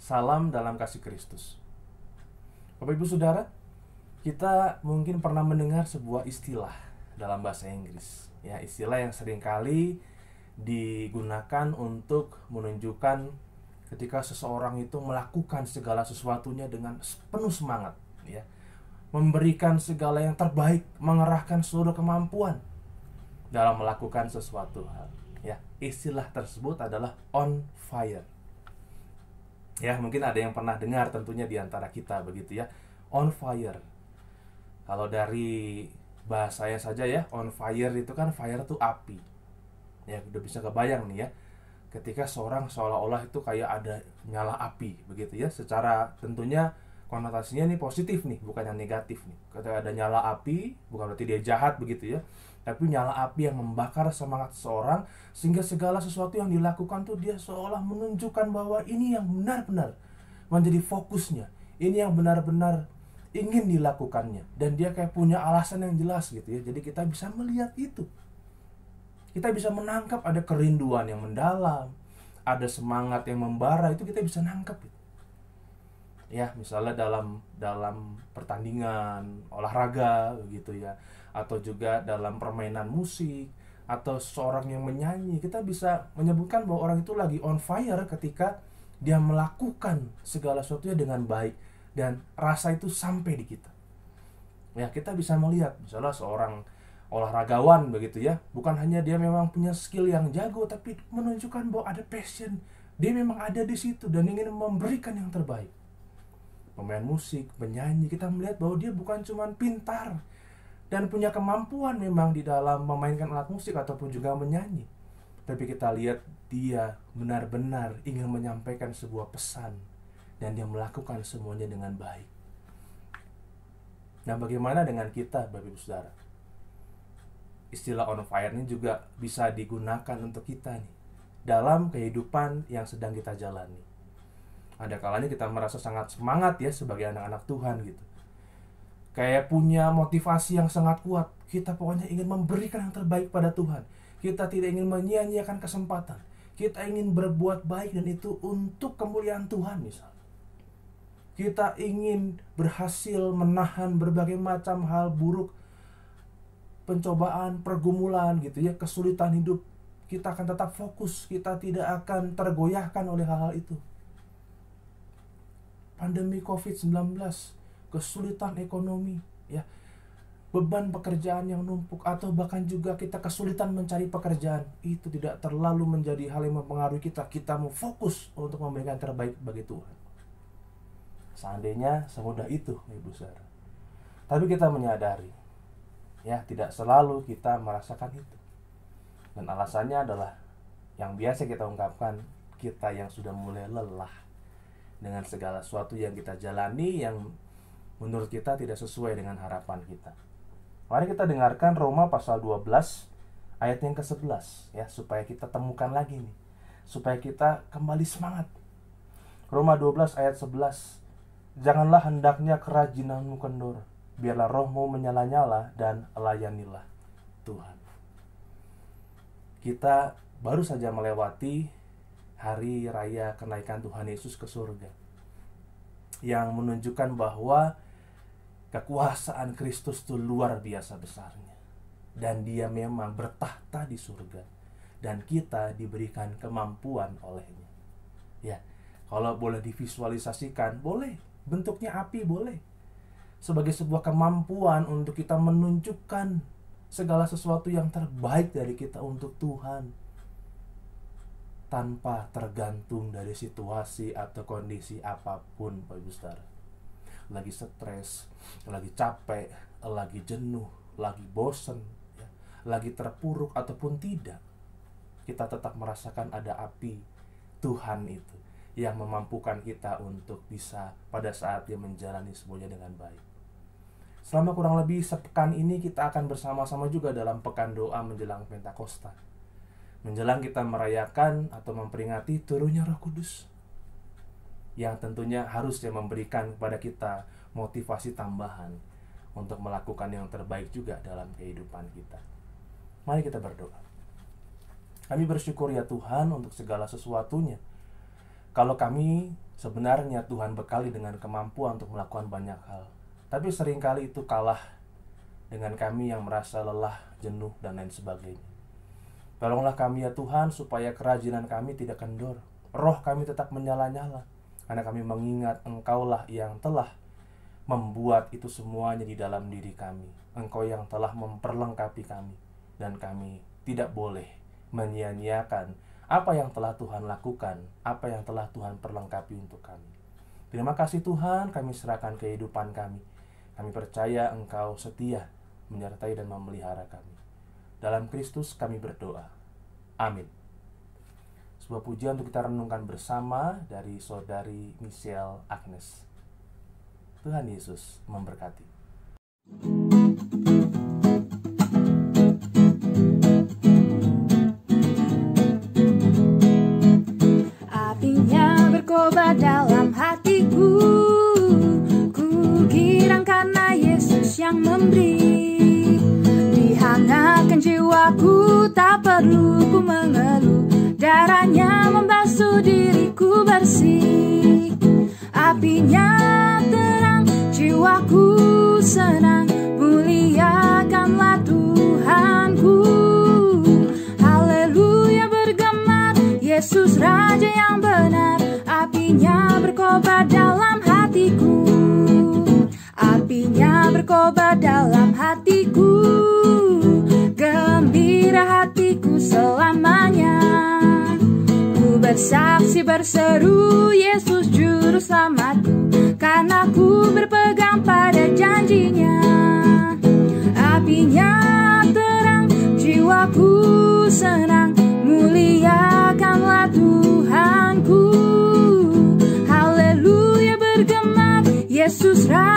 Salam dalam kasih Kristus. Bapak Ibu Saudara, kita mungkin pernah mendengar sebuah istilah dalam bahasa Inggris, ya, istilah yang seringkali digunakan untuk menunjukkan ketika seseorang itu melakukan segala sesuatunya dengan penuh semangat, ya, memberikan segala yang terbaik, mengerahkan seluruh kemampuan dalam melakukan sesuatu hal. Ya, istilah tersebut adalah on fire. Ya, mungkin ada yang pernah dengar tentunya di antara kita begitu ya. On fire. Kalau dari bahasanya saja ya, on fire itu kan fire itu api. Ya, udah bisa kebayang nih ya. Ketika seorang seolah-olah itu kayak ada nyala api begitu ya. Secara tentunya konotasinya nih positif nih, bukan yang negatif nih. Ketika ada nyala api, bukan berarti dia jahat begitu ya, tapi nyala api yang membakar semangat seseorang sehingga segala sesuatu yang dilakukan tuh dia seolah menunjukkan bahwa ini yang benar-benar menjadi fokusnya, ini yang benar-benar ingin dilakukannya, dan dia kayak punya alasan yang jelas gitu ya. Jadi kita bisa melihat itu, kita bisa menangkap ada kerinduan yang mendalam, ada semangat yang membara, itu kita bisa nangkap gitu. Ya, misalnya dalam pertandingan olahraga begitu ya, atau juga dalam permainan musik, atau seorang yang menyanyi, kita bisa menyebutkan bahwa orang itu lagi on fire ketika dia melakukan segala sesuatunya dengan baik dan rasa itu sampai di kita. Ya, kita bisa melihat misalnya seorang olahragawan begitu ya, bukan hanya dia memang punya skill yang jago, tapi menunjukkan bahwa ada passion, dia memang ada di situ dan ingin memberikan yang terbaik. Pemain musik, penyanyi, kita melihat bahwa dia bukan cuma pintar dan punya kemampuan memang di dalam memainkan alat musik ataupun juga menyanyi, tapi kita lihat dia benar-benar ingin menyampaikan sebuah pesan dan dia melakukan semuanya dengan baik. Nah, bagaimana dengan kita, Bapak Ibu Saudara? Istilah on fire ini juga bisa digunakan untuk kita nih dalam kehidupan yang sedang kita jalani. Ada kalanya kita merasa sangat semangat ya sebagai anak-anak Tuhan gitu, kayak punya motivasi yang sangat kuat. Kita pokoknya ingin memberikan yang terbaik pada Tuhan. Kita tidak ingin menyia-nyiakan kesempatan. Kita ingin berbuat baik dan itu untuk kemuliaan Tuhan misalnya. Kita ingin berhasil menahan berbagai macam hal buruk, pencobaan, pergumulan gitu ya, kesulitan hidup. Kita akan tetap fokus, kita tidak akan tergoyahkan oleh hal-hal itu. Pandemi COVID-19, kesulitan ekonomi, ya, beban pekerjaan yang numpuk, atau bahkan juga kita kesulitan mencari pekerjaan, itu tidak terlalu menjadi hal yang mempengaruhi kita. Kita mau fokus untuk memberikan yang terbaik bagi Tuhan. Seandainya semudah itu, Ibu Saudara. Tapi kita menyadari, ya, tidak selalu kita merasakan itu. Dan alasannya adalah yang biasa kita ungkapkan, kita yang sudah mulai lelah dengan segala sesuatu yang kita jalani yang menurut kita tidak sesuai dengan harapan kita. Mari kita dengarkan Roma pasal 12 ayat yang ke-11 ya, supaya kita temukan lagi nih, supaya kita kembali semangat. Roma 12 ayat 11. Janganlah hendaknya kerajinanmu kendor, biarlah rohmu menyala-nyala dan layanilah Tuhan. Kita baru saja melewati hari raya kenaikan Tuhan Yesus ke surga, yang menunjukkan bahwa kekuasaan Kristus itu luar biasa besarnya, dan dia memang bertahta di surga, dan kita diberikan kemampuan olehnya. Ya, kalau boleh divisualisasikan, boleh bentuknya api, boleh sebagai sebuah kemampuan untuk kita menunjukkan segala sesuatu yang terbaik dari kita untuk Tuhan, tanpa tergantung dari situasi atau kondisi apapun, Bapak Ibu Saudara. Lagi stres, lagi capek, lagi jenuh, lagi bosen, ya, lagi terpuruk ataupun tidak, kita tetap merasakan ada api Tuhan itu yang memampukan kita untuk bisa pada saat dia menjalani semuanya dengan baik. Selama kurang lebih sepekan ini kita akan bersama-sama juga dalam pekan doa menjelang Pentakosta, menjelang kita merayakan atau memperingati turunnya Roh Kudus, yang tentunya harusnya memberikan kepada kita motivasi tambahan untuk melakukan yang terbaik juga dalam kehidupan kita. Mari kita berdoa. Kami bersyukur ya Tuhan untuk segala sesuatunya. Kalau kami Sebenarnya Tuhan bekali dengan kemampuan untuk melakukan banyak hal, tapi seringkali itu kalah dengan kami yang merasa lelah, jenuh, dan lain sebagainya. Tolonglah kami ya Tuhan, supaya kerajinan kami tidak kendor, roh kami tetap menyala-nyala, karena kami mengingat Engkaulah yang telah membuat itu semuanya di dalam diri kami. Engkau yang telah memperlengkapi kami, dan kami tidak boleh menyia-nyiakan apa yang telah Tuhan lakukan, apa yang telah Tuhan perlengkapi untuk kami. Terima kasih Tuhan, kami serahkan kehidupan kami. Kami percaya Engkau setia menyertai dan memelihara kami. Dalam Kristus kami berdoa. Amin. Sebuah pujian untuk kita renungkan bersama dari Saudari Michelle Agnes. Tuhan Yesus memberkati. Apinya berkobar dalam hatiku, ku girang karena Yesus yang memberi. Dihangatkan jiwaku, tak perlu ku mengeluh, darahnya membasuh diriku bersih. Apinya terang, jiwaku senang, muliakanlah Tuhanku. Haleluya bergema, Yesus Raja yang benar. Apinya berkobar dalam hatiku, apinya berkobar dalam hatiku. Gembira hatiku selamanya, ku bersaksi berseru, Yesus juru selamatku, karena ku berpegang pada janjinya. Apinya terang, jiwaku senang, muliakanlah Tuhanku. Haleluya bergema, Yesus Raja